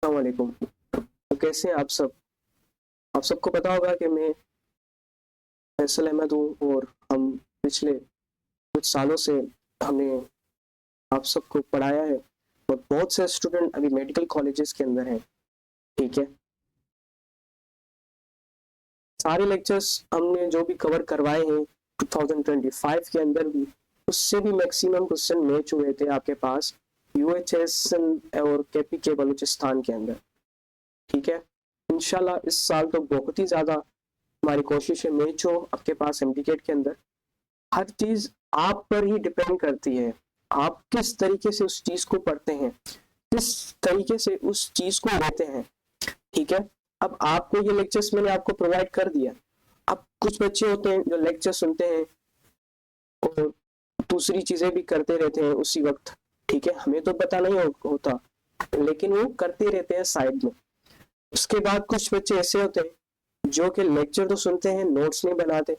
अस्सलाम वालेकुम। तो कैसे हैं आप सब? आप सबको पता होगा कि मैं फैसल अहमद हूँ और हम पिछले कुछ सालों से हमने आप सबको पढ़ाया है और बहुत से स्टूडेंट अभी मेडिकल कॉलेजेस के अंदर हैं। ठीक है, सारे लेक्चर्स हमने जो भी कवर करवाए हैं 2025 के अंदर भी, उससे भी मैक्सिमम क्वेश्चन मैच हुए थे आपके पास यूएचएस और केपी के बलूचिस्तान के अंदर। ठीक है, इंशाल्लाह इस साल तो बहुत ही ज़्यादा हमारी कोशिश है मैच हो आपके पास एमडीकेट के अंदर। हर चीज आप पर ही डिपेंड करती है, आप किस तरीके से उस चीज को पढ़ते हैं, किस तरीके से उस चीज को लेते हैं। ठीक है, अब आपको ये लेक्चर्स मैंने आपको प्रोवाइड कर दिया। अब कुछ बच्चे होते हैं जो लेक्चर सुनते हैं और दूसरी चीजें भी करते रहते हैं उसी वक्त। ठीक है, हमें तो पता नहीं होता, लेकिन वो करते रहते हैं साइड में। उसके बाद कुछ बच्चे ऐसे होते हैं जो कि लेक्चर तो सुनते हैं, नोट्स नहीं बनाते।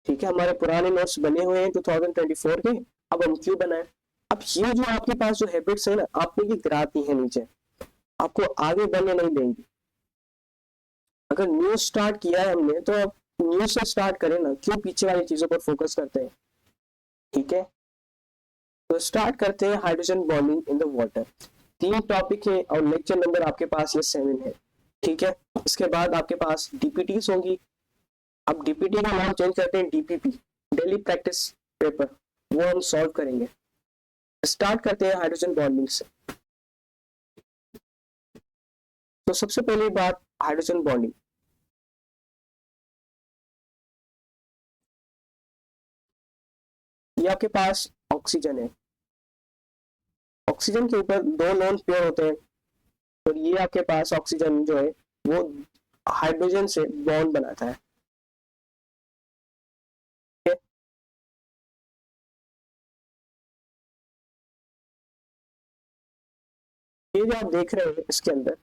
ठीक है, हमारे पुराने नोट्स बने हुए हैं 2024 के, अब हम क्यों बनाए? अब ये जो आपके पास जो हैबिट्स है ना, आपको ये गिराती है नीचे, आपको आगे बढ़ने नहीं देंगी। अगर न्यू स्टार्ट किया है हमने तो अब न्यू से स्टार्ट करें ना, क्यों पीछे वाली चीजों पर फोकस करते हैं। ठीक है, तो स्टार्ट करते हैं hydrogen bonding in the water. 3 topic है और लेक्चर नंबर आपके पास ये 7 है। ठीक है, इसके बाद आपके पास डीपीटीज होंगी। अब डीपीटी का नाम चेंज करते हैं डीपीपी, डेली प्रैक्टिस पेपर, वो हम सॉल्व करेंगे। स्टार्ट करते हैं हाइड्रोजन बॉन्डिंग से। तो सबसे पहली बात हाइड्रोजन बॉन्डिंग। ये आपके पास ऑक्सीजन है, ऑक्सीजन के ऊपर 2 लोन पेयर होते हैं और ये आपके पास ऑक्सीजन जो है वो हाइड्रोजन से बॉन्ड बनाता है। ये जो आप देख रहे हैं इसके अंदर,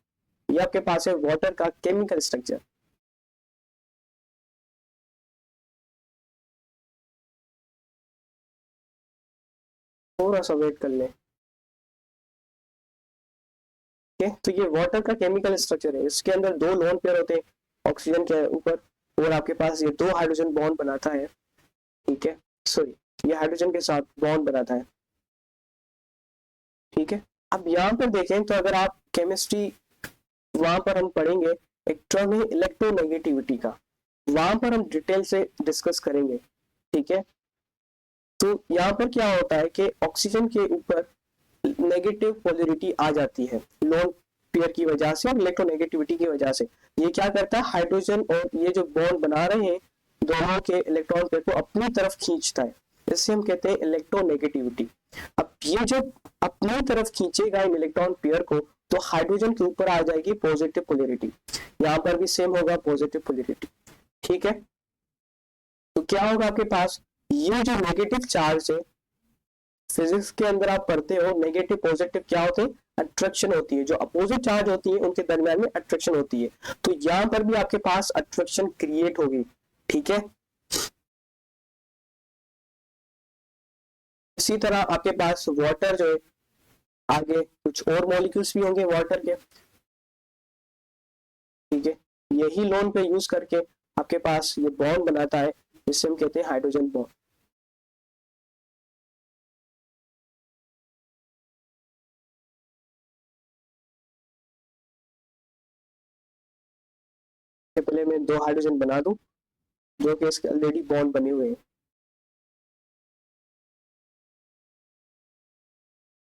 ये आपके पास है वाटर का केमिकल स्ट्रक्चर। थोड़ा सा वेट कर लें। तो ये वाटर का केमिकल स्ट्रक्चर है, इसके अंदर 2 लोन पेयर होते हैं ऑक्सीजन के ऊपर और आपके पास ये 2 हाइड्रोजन बॉन्ड बनाता है। ठीक है, सॉरी, ये हाइड्रोजन के साथ बॉन्ड बनाता है। ठीक है, अब यहाँ पर देखें तो अगर आप केमिस्ट्री वहां पर हम पढ़ेंगे इलेक्ट्रोनेगेटिविटी का, वहां पर हम डिटेल से डिस्कस करेंगे। ठीक है, तो यहाँ पर क्या होता है कि ऑक्सीजन के ऊपर नेगेटिव पोलरिटी आ जाती है लोन पेयर की वजह से और इलेक्ट्रोनेगेटिविटी की वजह से। ये क्या करता है, हाइड्रोजन और ये जो बॉन्ड बना रहे हैं दोनों के इलेक्ट्रॉन पेयर को अपनी तरफ खींचता है, इससे हम कहते हैं इलेक्ट्रोनेगेटिविटी। अब ये जब अपनी तरफ खींचेगा इन इलेक्ट्रॉन पेयर को तो हाइड्रोजन के ऊपर आ जाएगी पॉजिटिव पोलरिटी, यहाँ पर भी सेम होगा पॉजिटिव पोलरिटी। ठीक है, तो क्या होगा आपके पास, ये जो नेगेटिव चार्ज है, फिजिक्स के अंदर आप पढ़ते हो नेगेटिव पॉजिटिव क्या होते हैं, अट्रैक्शन होती है। जो अपोजिट चार्ज होती है उनके दरमियान में अट्रैक्शन होती है, तो यहां पर भी आपके पास अट्रैक्शन क्रिएट होगी। ठीक है, इसी तरह आपके पास वाटर जो है, आगे कुछ और मॉलिक्यूल्स भी होंगे वाटर के। ठीक है, यही लोन पे यूज करके आपके पास ये बॉन्ड बनाता है जिससे हम कहते हैं हाइड्रोजन बॉन्ड। पहले मैं 2 हाइड्रोजन बना दूं जो कि इसके ऑलरेडी बॉन्ड बने हुए हैं।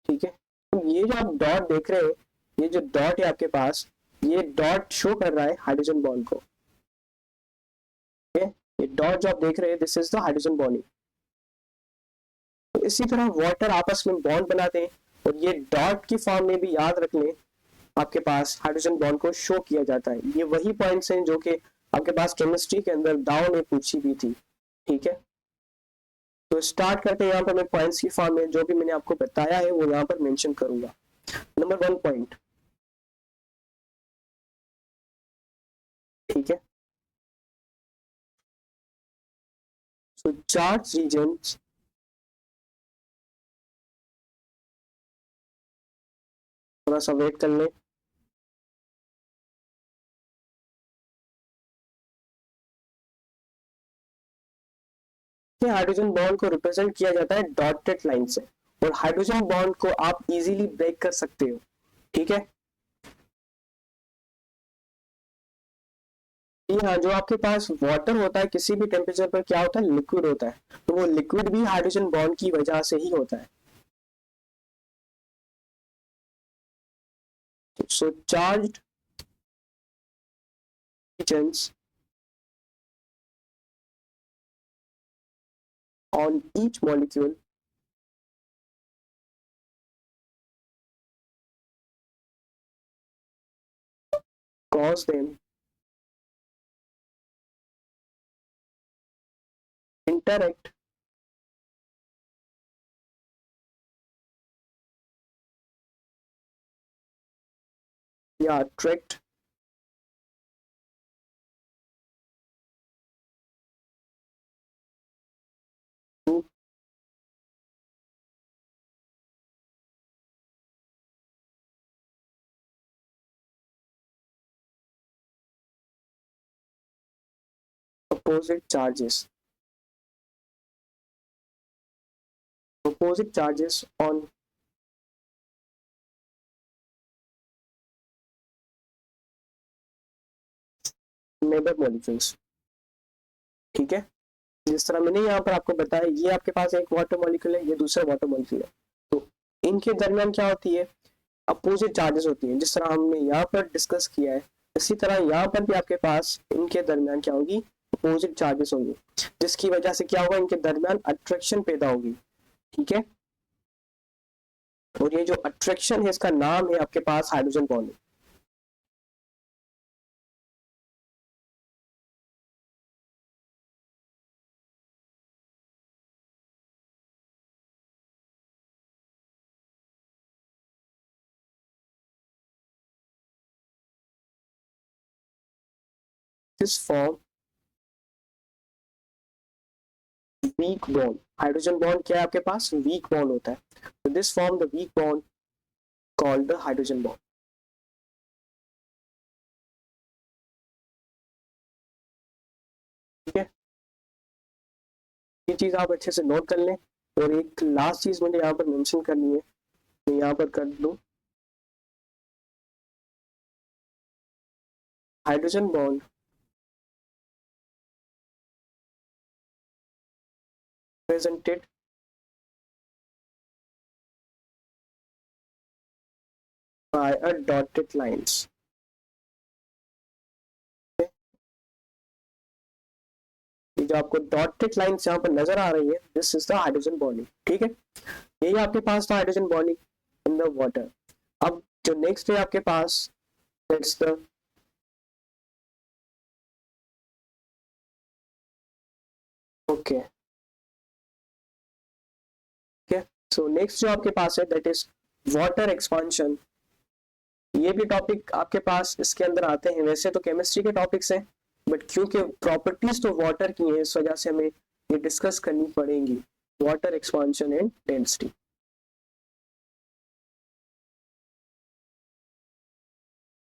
ठीक है, तो ये जो आप डॉट देख रहे हैं, ये जो डॉट है आपके पास, ये डॉट शो कर रहा है हाइड्रोजन बॉन्ड को। ठीक है, ये डॉट जो आप देख रहे हैं this is the hydrogen bonding. तो इसी तरह वाटर आपस में बॉन्ड बनाते हैं और ये डॉट की फॉर्म में भी याद रख लें, आपके पास हाइड्रोजन बॉन्ड को शो किया जाता है। ये वही पॉइंट्स हैं जो कि आपके पास केमिस्ट्री के अंदर दाव ने पूछी भी थी। ठीक है, तो स्टार्ट करते हैं। यहाँ पर मैं पॉइंट्स की फॉर्म में जो भी मैंने आपको बताया है वो यहाँ पर मेंशन करूंगा। Number 1 point. ठीक है, सो चार्ज रीजन्स, थोड़ा सा वेट कर लें। हाइड्रोजन बॉन्ड को रिप्रेजेंट किया जाता है डॉटेड लाइन से, और हाइड्रोजन बॉन्ड को आप इजीली ब्रेक कर सकते हो, ठीक है। हाँ, जो आपके पास वाटर होता है किसी भी टेम्परेचर पर क्या होता है, लिक्विड होता है, तो वो लिक्विड भी हाइड्रोजन बॉन्ड की वजह से ही होता है। सो charged regions on each molecule cause them interact या attract to opposite charges. Opposite charges on neighbor molecules, ठीक है। जिस तरह मैंने यहाँ पर आपको बताया, ये आपके पास एक वाटर मॉलिक्यूल है, ये दूसरा वाटर मॉलिक्यूल है, तो इनके दरमियान क्या होती है, अपोजिट चार्जेस होती हैं, जिस तरह हमने यहाँ पर डिस्कस किया है, इसी तरह यहाँ पर भी आपके पास इनके दरमियान क्या होगी, अपोजिट चार्जेस होंगे, जिसकी वजह से क्या होगा, इनके दरमियान अट्रैक्शन पैदा होगी, ठीक है। और ये जो अट्रैक्शन है इसका नाम है आपके पास hydrogen bond. This form weak bond, hydrogen bond क्या है आपके पास, वीक बॉन्ड होता है, तो this form the weak bond called the hydrogen bond, ठीक है। ये चीज आप अच्छे से नोट कर लें। और एक लास्ट चीज मुझे यहाँ पर मेंशन करनी है, मैं यहाँ पर कर लूँ, hydrogen bond presented by a dotted lines, ये जो आपको डॉटेड लाइंस यहाँ पर नजर आ रही है, this is the hydrogen bonding, ठीक है। यही आपके पास था hydrogen bonding in the water. अब जो नेक्स्ट है आपके पास, that's the okay, so next जो आपके पास है दैट इज वाटर एक्सपांशन। ये भी टॉपिक आपके पास इसके अंदर आते हैं, वैसे तो केमिस्ट्री के टॉपिक्स हैं, बट क्योंकि प्रॉपर्टीज तो वाटर की है, इस वजह से हमें ये डिस्कस करनी पड़ेंगी, water expansion and density.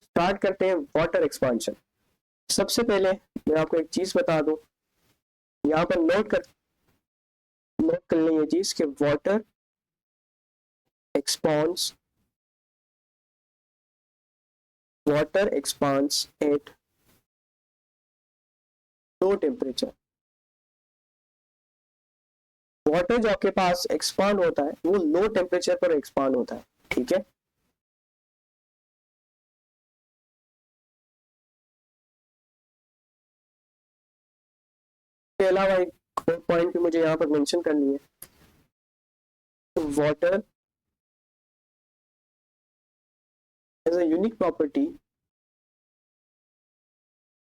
Start करते हैं वाटर एक्सपांशन। सबसे पहले मैं आपको एक चीज बता दूं, यहाँ पर नोट कर लें ये चीज कि water expands at low temperature। Water जो आपके पास एक्सपांड होता है वो लो टेम्परेचर पर एक्सपांड होता है, ठीक है। इसके अलावा एक और पॉइंट भी मुझे यहाँ पर मेंशन करनी है, water as a unique property,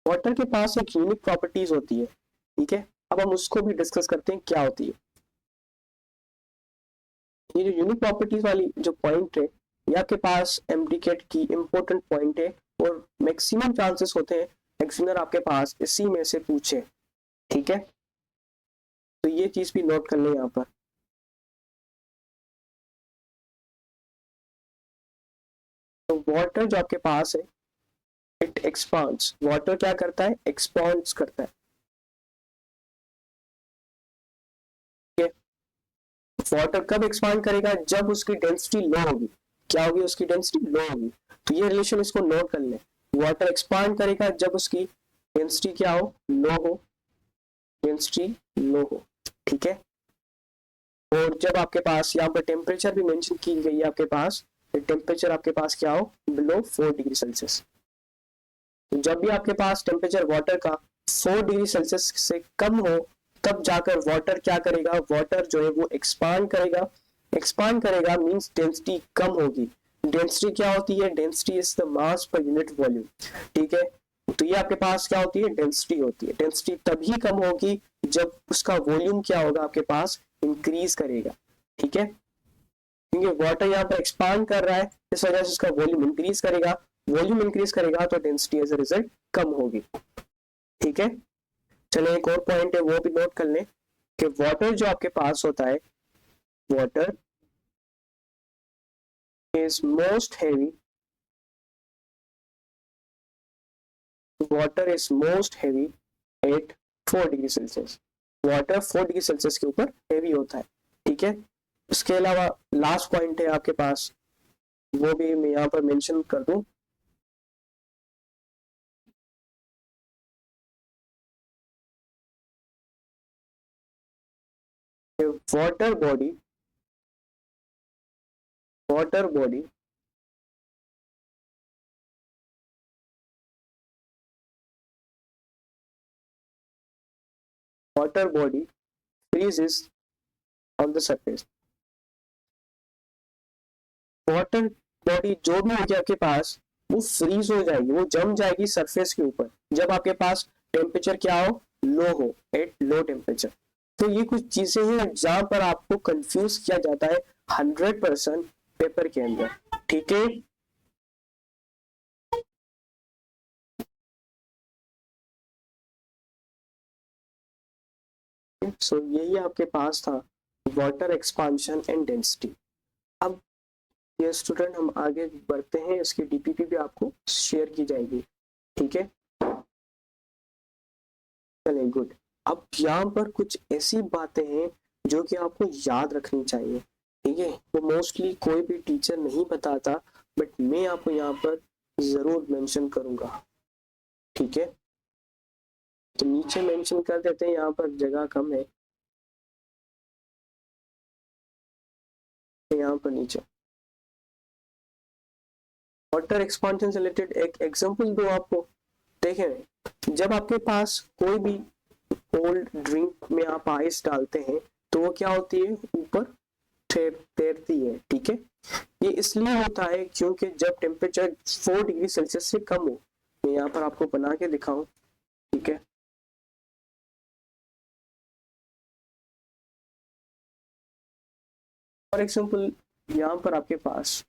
water के पास एक यूनिक प्रॉपर्टीज होती है, ठीक है। अब हम उसको भी डिस्कस करते हैं क्या होती है। ये जो यूनिक प्रॉपर्टीज वाली जो पॉइंट है, ये आपके पास एमडीकेट की इंपॉर्टेंट पॉइंट है, और मैक्सिमम चांसेस होते हैं एग्जामिनर आपके पास इसी में से पूछे, ठीक है। तो ये चीज भी नोट कर लें यहाँ पर। तो वाटर जो आपके पास है, इट एक्सपांड्स, वाटर क्या करता है, एक्सपांड्स करता है, वाटर कब एक्सपांड करेगा, जब उसकी डेंसिटी लो होगी। क्या होगी, उसकी डेंसिटी लो होगी। तो ये रिलेशन इसको नोट कर ले, वाटर एक्सपांड करेगा जब उसकी डेंसिटी क्या हो, लो हो, डेंसिटी लो हो, ठीक है। और जब आपके पास यहाँ पर टेम्परेचर भी मेंशन की गई है आपके पास, टेम्परेचर आपके पास क्या हो, बिलो 4 डिग्री सेल्सियस। तो जब भी आपके पास टेम्परेचर वाटर का 4 डिग्री सेल्सियस से कम हो, तब जाकर वाटर क्या करेगा, वाटर जो है वो एक्सपांड करेगा। एक्सपांड करेगा मींस डेंसिटी कम होगी। डेंसिटी क्या होती है, density is the mass per unit volume, ठीक है। तो ये आपके पास क्या होती है, डेंसिटी होती है। डेंसिटी तभी कम होगी जब उसका वॉल्यूम क्या होगा, आपके पास इंक्रीज करेगा, ठीक है। क्योंकि वाटर यहाँ पर एक्सपांड कर रहा है, इस वजह से उसका वॉल्यूम इंक्रीज करेगा। वॉल्यूम इंक्रीज करेगा तो डेंसिटी एज अ रिजल्ट कम होगी, ठीक है। चलो एक और पॉइंट है वो भी नोट कर लें कि वाटर जो आपके पास होता है, water is most heavy, water is most heavy at 4 degree Celsius. Water 4 degree Celsius के ऊपर हैवी होता है, ठीक है। उसके अलावा लास्ट पॉइंट है आपके पास, वो भी मैं यहाँ पर मेंशन कर दूं, water body, water body water body freezes on the surface। Water body जो भी होगी आपके पास, वो फ्रीज हो जाएगी, वो जम जाएगी सरफेस के ऊपर, जब आपके पास टेम्परेचर क्या हो, लो हो, एट लो टेम्परेचर। तो ये कुछ चीजें हैं जहां पर आपको कंफ्यूज किया जाता है 100% पेपर के अंदर, ठीक है। सो यही आपके पास था वाटर एक्सपांशन एंड डेंसिटी। अब ये स्टूडेंट हम आगे बढ़ते हैं, इसकी डीपीपी भी आपको शेयर की जाएगी, ठीक है। चलिए गुड। अब यहाँ पर कुछ ऐसी बातें हैं जो कि आपको याद रखनी चाहिए, ठीक है। वो मोस्टली कोई भी टीचर नहीं बताता, बट मैं आपको यहाँ पर जरूर मेंशन करूंगा, ठीक है। तो नीचे मेंशन कर देते हैं, यहाँ पर जगह कम है, यहाँ पर नीचे वाटर एक्सपांशन से रिलेटेड एक एग्जांपल दो आपको। देखें, जब आपके पास कोई भी कोल्ड ड्रिंक में आप आइस डालते हैं तो वो क्या होती है, ऊपर तैरती है, ठीक है। ये इसलिए होता है क्योंकि जब टेम्परेचर 4 डिग्री सेल्सियस से कम हो, मैं यहाँ पर आपको बना के दिखाऊं, ठीक है। फॉर एग्जाम्पल यहाँ पर आपके पास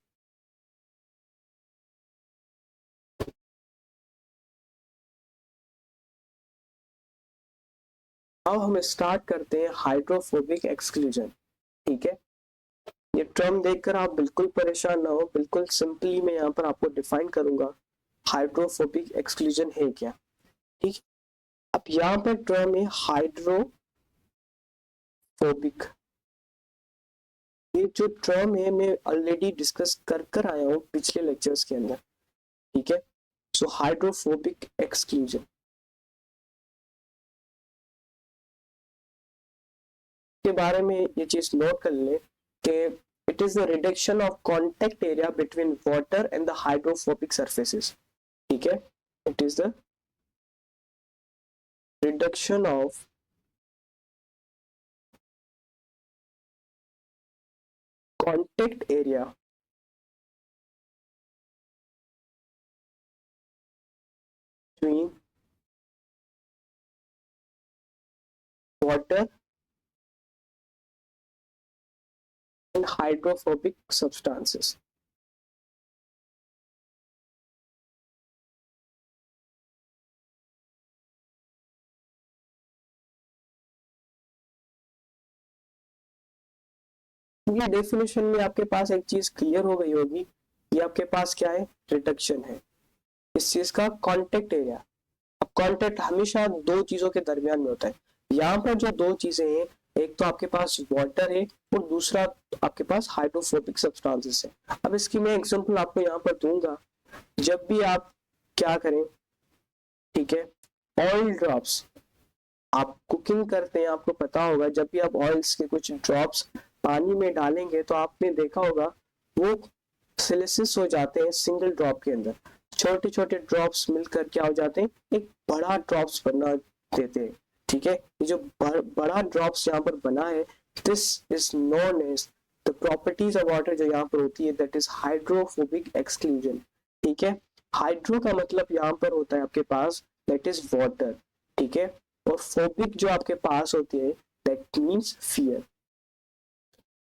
अब हम स्टार्ट करते हैं हाइड्रोफोबिक एक्सक्लूजन, ठीक है। ये टर्म देखकर आप बिल्कुल परेशान ना हो, बिल्कुल सिंपली मैं यहाँ पर आपको डिफाइन करूंगा हाइड्रोफोबिक एक्सक्लूजन है क्या, ठीक। अब यहाँ पर टर्म है हाइड्रोफोबिक। ये जो टर्म है मैं ऑलरेडी डिस्कस कर आया हूँ पिछले लेक्चर्स के अंदर, ठीक है। सो हाइड्रोफोबिक एक्सक्लूजन के बारे में ये चीज नोट कर ले कि it is the reduction of contact area between water and the hydrophobic surfaces, ठीक है। It is the reduction of contact area between water and hydrophobic substances। ये डेफिनेशन में आपके पास एक चीज क्लियर हो गई होगी, ये आपके पास क्या है, रिडक्शन है इस चीज का कॉन्टेक्ट एरिया। अब कॉन्टेक्ट हमेशा दो चीजों के दरमियान में होता है, यहाँ पर जो दो चीजें हैं एक तो आपके पास वाटर है और दूसरा आपके पास हाइड्रोफोबिक सब्सटेंसेस है। अब इसकी मैं एग्जांपल आपको यहाँ पर दूंगा। जब भी आप क्या करें, ठीक है, ऑयल ड्रॉप्स आप कुकिंग करते हैं, आपको पता होगा जब भी आप ऑयल्स के कुछ ड्रॉप्स पानी में डालेंगे तो आपने देखा होगा वो सिलिसिस हो जाते हैं सिंगल ड्रॉप के अंदर। छोटे छोटे ड्रॉप्स मिलकर क्या हो जाते हैं, एक बड़ा ड्रॉप्स बना देते हैं। ठीक है, ये जो बड़ा ड्रॉप्स यहाँ पर बना है, this is known as the properties of water जो यहाँ पर होती है, दैट इज हाइड्रोफोबिक एक्सक्लूजन। ठीक है, हाइड्रो का मतलब यहाँ पर होता है आपके पास दैट इज वाटर। ठीक है, और फोबिक जो आपके पास होती है दैट मीन्स फियर।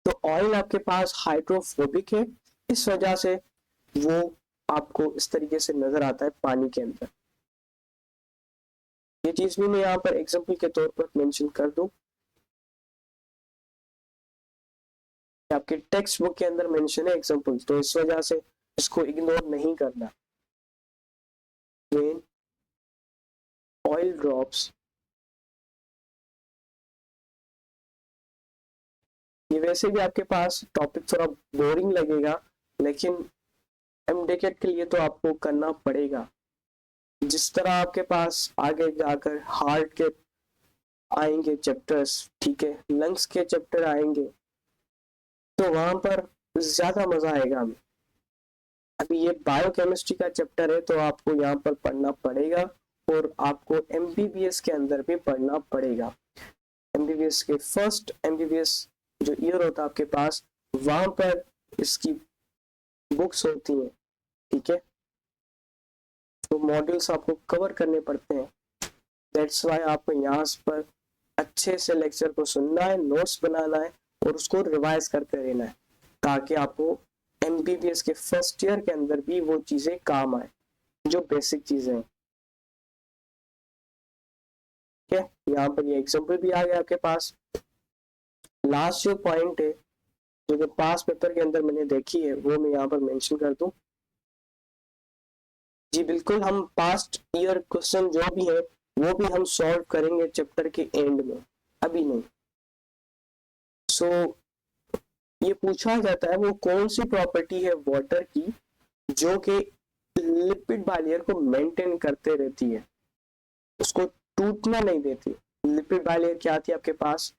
तो ऑयल आपके पास हाइड्रोफोबिक है, इस वजह से वो आपको इस तरीके से नजर आता है पानी के अंदर। ये चीज भी मैं यहाँ पर एग्जांपल के तौर पर मेंशन कर दूं, आपके टेक्स्ट बुक के अंदर मेंशन है एग्जांपल, तो इस वजह से इसको इग्नोर नहीं करना। When oil drops, ये वैसे भी आपके पास टॉपिक थोड़ा बोरिंग लगेगा, लेकिन एमडेकेट के लिए तो आपको करना पड़ेगा। जिस तरह आपके पास आगे जाकर हार्ट के आएंगे चैप्टर्स, ठीक है, लंग्स के चैप्टर आएंगे, तो वहां पर ज्यादा मजा आएगा हमें। अभी ये बायोकेमिस्ट्री का चैप्टर है तो आपको यहाँ पर पढ़ना पड़ेगा, और आपको एमबीबीएस के अंदर भी पढ़ना पड़ेगा। एमबीबीएस के फर्स्ट एमबीबीएस जो ईयर होता है आपके पास, वहां पर इसकी बुक्स होती हैं। ठीक है, तो मॉड्यूल्स आपको कवर करने पड़ते हैं। दैट्स वाई आपको यहाँ पर अच्छे से लेक्चर को सुनना है, नोट्स बनाना है और उसको रिवाइज करते रहना है, ताकि आपको एमबीबीएस के फर्स्ट ईयर के अंदर भी वो चीजें काम आए जो बेसिक चीजें हैं। ठीक है, यहाँ पर ये एग्जांपल भी आ गया आपके पास। लास्ट जो पॉइंट है जो कि पास पेपर के अंदर मैंने देखी है, वो मैं यहाँ पर मेंशन कर दूं। जी बिल्कुल, हम पास्ट ईयर क्वेश्चन जो भी है वो भी हम सॉल्व करेंगे चैप्टर के एंड में, अभी नहीं। सो ये पूछा जाता है वो कौन सी प्रॉपर्टी है वाटर की जो कि लिपिड बाइलियर को मेंटेन करते रहती है, उसको टूटना नहीं देती। लिपिड बाइलियर क्या आती है आपके पास,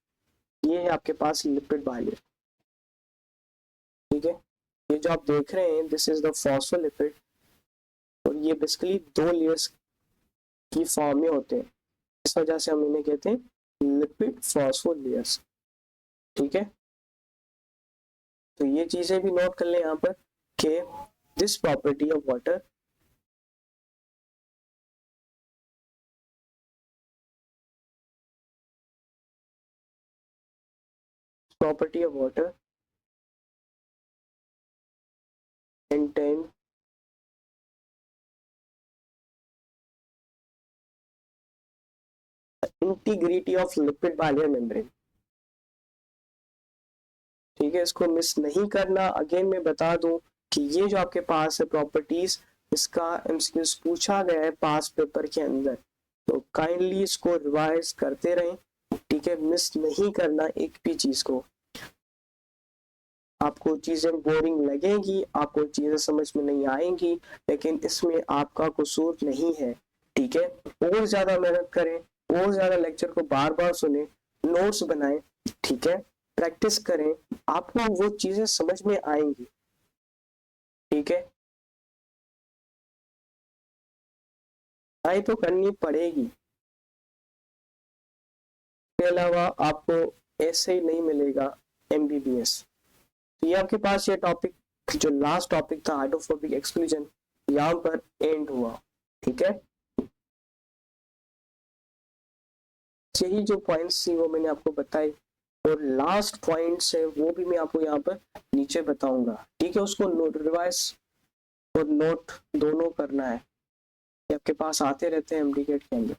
ये है आपके पास लिपिड बाइलियर। ठीक है, ये जो आप देख रहे हैं दिस इज द फॉस्फोलिपिड, और ये बेसिकली 2 लेयर्स की फॉर्म में होते हैं, इस वजह से हम इन्हें कहते हैं लिपिड फॉस्फोलेयर्स। ठीक है, तो ये चीजें भी नोट कर लें यहाँ पर कि this property of water contain integrity of lipid bilayer membrane. ठीक है, इसको मिस नहीं करना। अगेन मैं बता दूं कि ये जो आपके पास है प्रॉपर्टीज, इसका एमसीक्यूज पूछा गया है पास पेपर के अंदर, तो काइंडली इसको रिवाइज करते रहें। ठीक है, मिस नहीं करना एक भी चीज को। आपको चीजें बोरिंग लगेगी, आपको चीजें समझ में नहीं आएंगी, लेकिन इसमें आपका कसूर नहीं है। ठीक है, और ज्यादा मेहनत करें, और ज्यादा लेक्चर को बार बार सुने, नोट्स बनाएं, ठीक है, प्रैक्टिस करें, आपको वो चीजें समझ में आएंगी। ठीक है, ट्राई तो करनी पड़ेगी, इसके अलावा आपको ऐसे ही नहीं मिलेगा एमबीबीएस। तो ये आपके पास ये टॉपिक जो लास्ट टॉपिक था हाइड्रोफोबिक एक्सक्लूजन, यहाँ पर एंड हुआ। ठीक है, यही जो पॉइंट्स थी वो मैंने आपको बताई, और लास्ट पॉइंट्स है वो भी मैं आपको यहाँ पर नीचे बताऊंगा। ठीक है, उसको नोट रिवाइज और नोट दोनों करना है, ये आपके पास आते रहते हैं एमडीकेट के अंदर।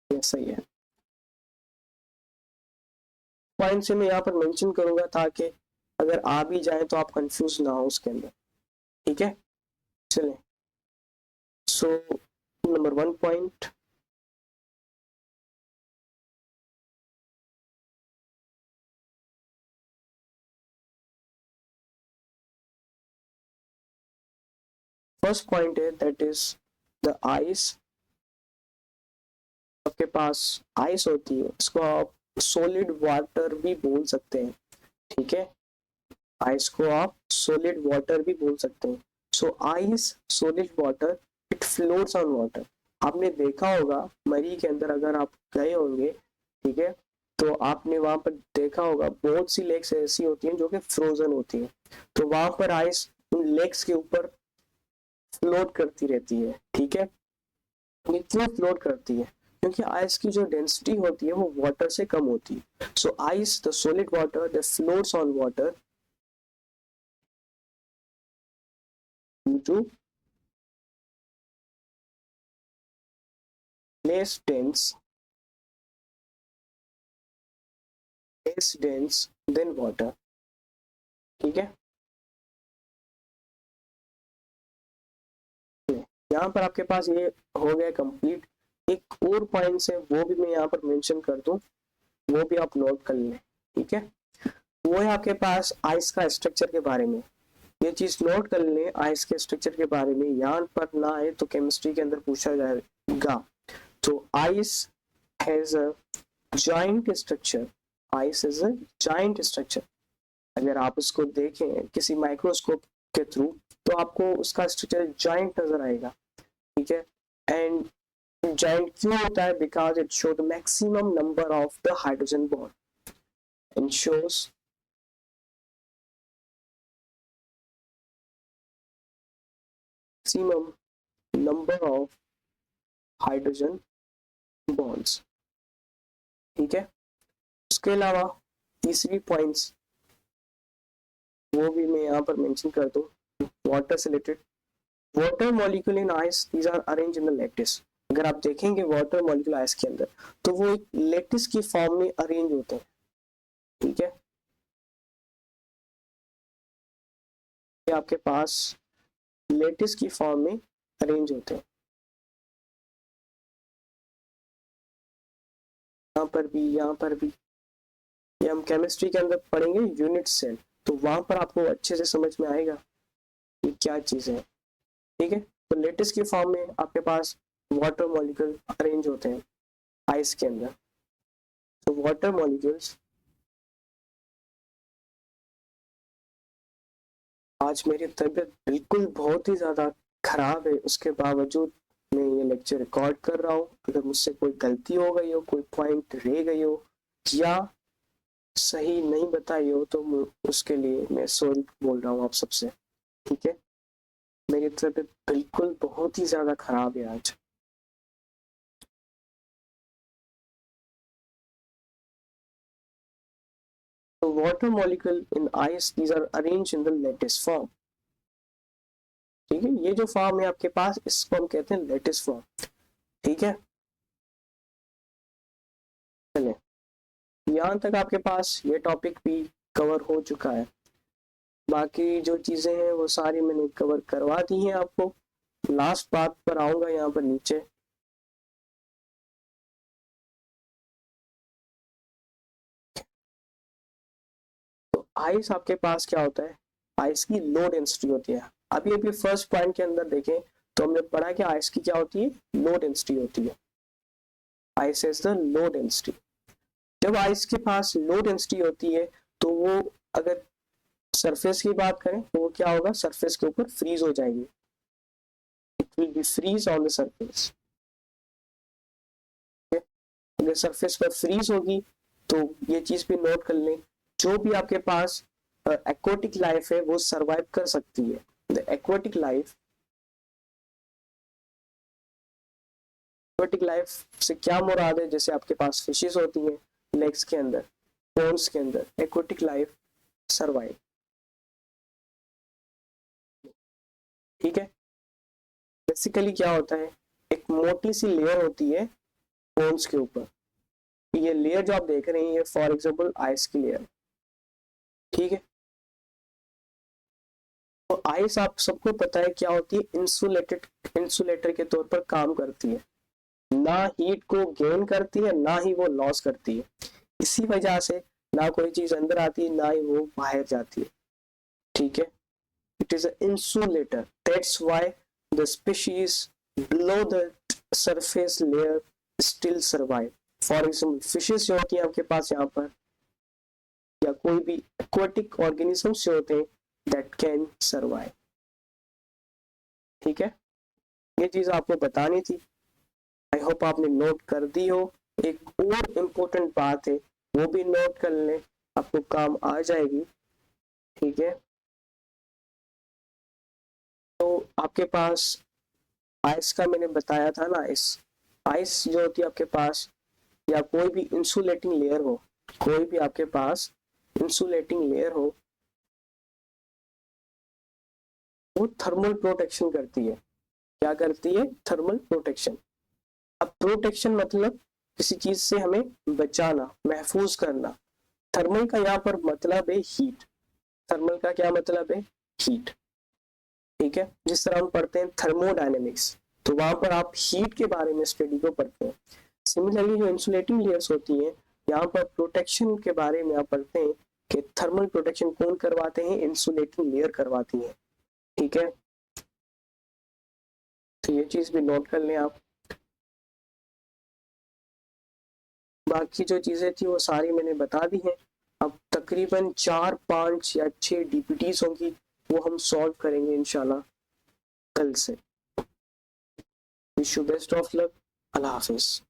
सही है, पॉइंट से मैं यहाँ पर मेंशन करूंगा ताकि अगर आ भी जाए तो आप कंफ्यूज ना हो उसके अंदर। ठीक है, चलें। So number 1 point, first point है दैट इज द आइस। आपके पास आइस होती है, इसको आप सॉलिड वाटर भी बोल सकते हैं, ठीक है। आइस को आप सॉलिड वाटर भी बोल सकते हैं। So ice solid water, it floats on water. आपने देखा होगा मरी के अंदर, अगर आप गए होंगे, ठीक है, तो आपने वहां पर देखा होगा बहुत सी लेक्स ऐसी होती हैं जो कि फ्रोजन होती हैं, तो वहां पर आइस उन लेक्स के ऊपर फ्लोट करती रहती है, ठीक है। ये क्यों फ्लोट करती है? क्योंकि आइस की जो डेंसिटी होती है वो वाटर से कम होती है। So ice, the solid water that floats on water due to less dense than water, ठीक है। यहाँ पर आपके पास ये हो गया कंप्लीट। एक और पॉइंट्स है वो भी मैं यहाँ पर मेंशन कर दूं, वो भी आप नोट कर लें, ठीक है। वो है आपके पास आइस का स्ट्रक्चर के बारे में। ये चीज नोट कर लें आइस के स्ट्रक्चर के बारे में, यहाँ पर ना आए तो केमिस्ट्री के अंदर पूछा जाएगा। तो ice has a giant structure, ice is a giant structure. अगर आप उसको देखें किसी माइक्रोस्कोप के थ्रू तो आपको उसका स्ट्रक्चर जाइंट नजर आएगा, ठीक है। एंड जाइंट क्यों होता है? Because it show the maximum number of the hydrogen bond and shows maximum number of hydrogen bonds, ठीक है। उसके अलावा तीसरी पॉइंट्स वो भी मैं यहाँ पर मेंशन कर दूं, वाटर से related. Water molecule in ice these are arrange in the lattice. अगर आप देखेंगे वाटर मॉलिक्यूल आइस के अंदर तो वो एक लैटिस की फॉर्म में अरेंज होते हैं, ठीक है। ये आपके पास लैटिस की फॉर्म में अरेंज होते हैं। यहाँ पर भी, यहाँ पर भी, ये हम केमिस्ट्री के अंदर पढ़ेंगे यूनिट सेल, तो वहां पर आपको अच्छे से समझ में आएगा कि क्या चीज है, ठीक है। तो लैटिस की फॉर्म में आपके पास वाटर मॉलिक्यूल अरेंज होते हैं आइस के अंदर। तो वाटर मॉलिक्यूल्स, आज मेरी तबीयत बिल्कुल बहुत ही ज़्यादा खराब है, उसके बावजूद मैं ये लेक्चर रिकॉर्ड कर रहा हूँ। अगर मुझसे कोई गलती हो गई हो, कोई पॉइंट रह गई हो या सही नहीं बताई हो तो उसके लिए मैं सॉरी बोल रहा हूँ आप सबसे, ठीक है। मेरी तबीयत बिल्कुल बहुत ही ज़्यादा खराब है आज। तो water molecule in ice these are arrange in the lattice form, ठीक है। ये जो फॉर्म है आपके पास इसको हम कहते हैं लैटिस फॉर्म, ठीक है। चलिए, यहाँ तक आपके पास ये टॉपिक भी कवर हो चुका है। बाकी जो चीज़ें हैं वो सारी मैंने कवर करवा दी हैं आपको। लास्ट बात पर आऊँगा यहाँ पर नीचे। तो आइस आपके पास क्या होता है? आइस की लो डेंसिटी होती है। अभी अभी फर्स्ट पॉइंट के अंदर देखें तो हमने पढ़ा कि आइस की क्या होती है? लो डेंसिटी होती है। Ice is the low density. जब आइस के पास लो डेंसिटी होती है तो वो, अगर सरफेस की बात करें तो वो क्या होगा? सरफेस के ऊपर फ्रीज हो जाएगी। It will be freeze on the surface. अगर सरफेस पर फ्रीज होगी तो ये चीज भी नोट कर लें, जो भी आपके पास एक्वाटिक लाइफ है वो सरवाइव कर सकती है। The aquatic life, aquatic life से क्या मुराद है? जैसे आपके पास फिशेस होती हैं लेक्स के अंदर, पोन्स के अंदर, एक्वाटिक लाइफ सरवाइव, ठीक है। बेसिकली क्या होता है, एक मोटी सी लेयर होती है पोन्स के ऊपर। ये लेयर जो आप देख रहे हैं ये फॉर एग्जांपल आइस की लेयर, ठीक है। तो आइस आप सबको पता है क्या होती है, इंसुलेटर के तौर पर काम करती है, ना हीट को गेन करती है ना ही वो लॉस करती है। इसी वजह से ना कोई चीज अंदर आती है ना ही वो बाहर जाती है, ठीक है। It is a insulator, that's why the species below the surface layer still survive. For example fishes जो होती है आपके पास यहाँ पर, या कोई भी एक्वाटिक ऑर्गेनिजम्स जो होते हैं दैट कैन सर्वाइव, ठीक है। ये चीज आपको बतानी थी, आई होप आपने नोट कर दी हो। एक और इम्पोर्टेंट बात है, वो भी नोट कर लें, आपको काम आ जाएगी, ठीक है। तो आपके पास आइस का मैंने बताया था ना, इस आइस जो होती है आपके पास, या कोई भी इंसुलेटिंग लेयर हो, कोई भी आपके पास इंसुलेटिंग लेयर हो, वो थर्मल प्रोटेक्शन करती है। क्या करती है? Thermal protection. अब प्रोटेक्शन मतलब किसी चीज से हमें बचाना, महफूज करना। थर्मल का यहाँ पर मतलब है हीट। थर्मल का क्या मतलब है? हीट, ठीक है। जिस तरह हम पढ़ते हैं थर्मोडायनेमिक्स, तो वहां पर आप हीट के बारे में स्टडी को पढ़ते हैं। सिमिलरली जो इंसुलेटिंग लेयर्स होती हैं, यहाँ पर प्रोटेक्शन के बारे में आप पढ़ते हैं कि थर्मल प्रोटेक्शन कौन करवाते हैं? इंसुलेटिंग लेयर करवाती है, ठीक है। तो ये चीज भी नोट कर लें आप। बाकी जो चीजें थी वो सारी मैंने बता दी हैं। अब तकरीबन 4, 5 या 6 डीपीटीज होंगी, वो हम सॉल्व करेंगे इंशाल्लाह कल से। Wish you best of luck. Allah Hafiz.